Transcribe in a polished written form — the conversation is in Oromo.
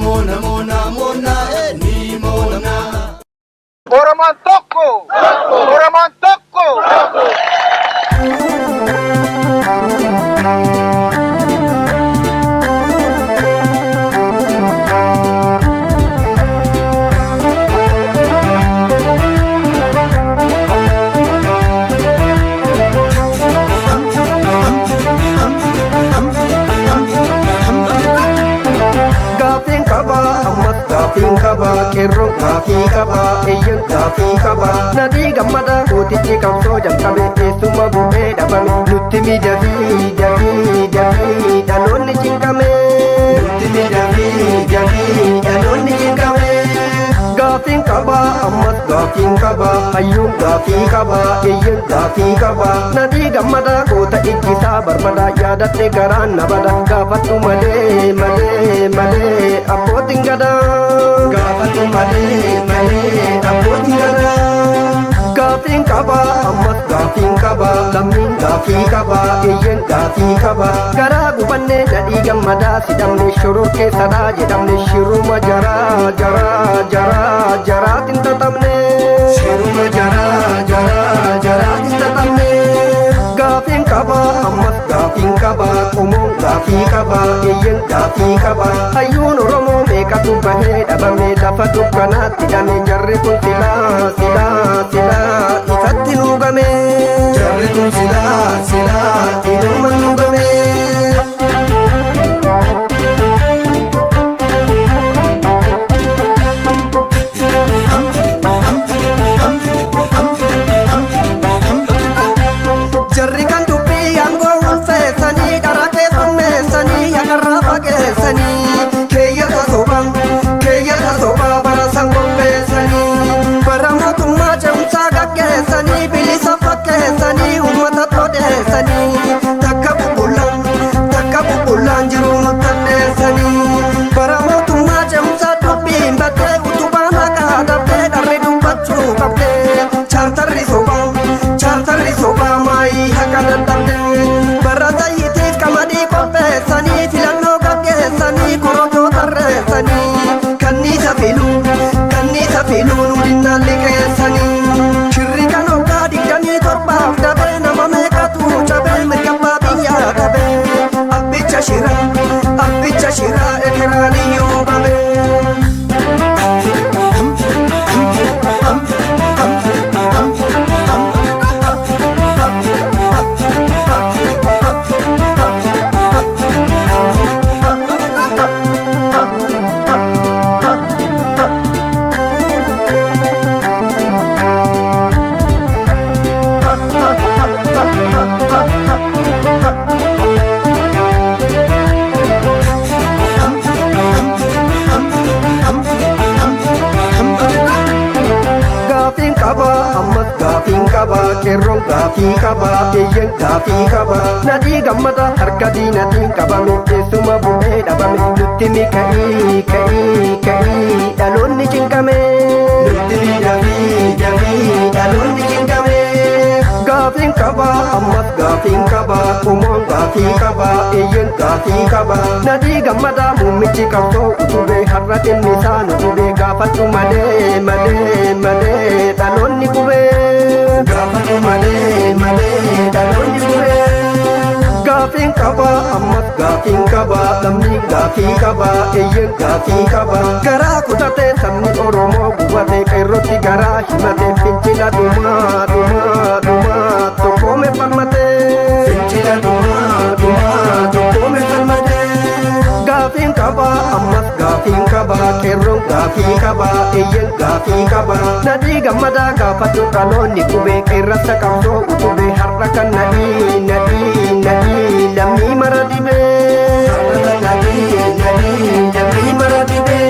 mona mona mona ni mona. Oraman tokko. Oraman tokko. Gaafiin qaba qeerroon gaafii qaba eeyyan gaafii qaba nadii gammada kootichi qabsoo jalqabe keessuma bu'ee dhabame nutti midhafii dhaloonni cinqame nutti midhafii dhaloonni cinqame gaafiin qaba ammas gaafiin qaba hayyuun gaafii qaba eeyyan gaafii qaba nadii gammada koota ijjisaa barbada yaadatte garaan nabada gaafadhu malee abbootiin gadaa gaafatu malee abbootiin gadaa gaafiin qaba ammas gaafiin qaba lammiin gaafii qaba eeyyan gaafii qaba garaa gubannee nadhii gammadaa sidhamne shoror keessadhaa jedhamne shiruma jaraatiin tatamne shiruma jaraatiin tatamne gaafiin qaba ammas gaafiin qaba qomoon gaafii qaba eeyyan gaafii qaba hayyuun oromoo meeqatu bahee dhabame lafa dukkanaatti hidhame jarri kun silaa ifatti nuugame jarri kun silaa inuma nuugame. Abbicha shira ekirani yobame qeerroon gaafii qaba eeyyan gaafii qaba nadhii gammada harka diinatiin qabame keessuma bu'ee dhabame nutti ka'ii dhaloonni cinqame nutti midhafii dhaloonni cinqame gaafiin qaba ammas gaafiin qaba qomoon gaafii qaba eeyyan gaafii qaba nadhii gammada muummichi qabsoo utubee har'a dhimmisaa nutubee gaafadhu malee dhaloonni qubee gaafatu malee dhaloonni qubee gaafiin qaba ammas gaafiin qaba lammiin gaafii qaba eeyyan gaafii qaba garaa kutatee sabni oromoo gubate qeerrotti garaa himate fincila dhumaa tokkoome falmate fincila dhumaa tokkoome falmate gaafiin qaba ammas gaafiin qaba qeerroon gaafii qaba eeyyan gaafii qaba nadhii gammadaa gaafatu dhaloonni qubee qeerrasa qabsoo utubee har'a kan nadhii lammii mara dhibee lammii mara dhibee.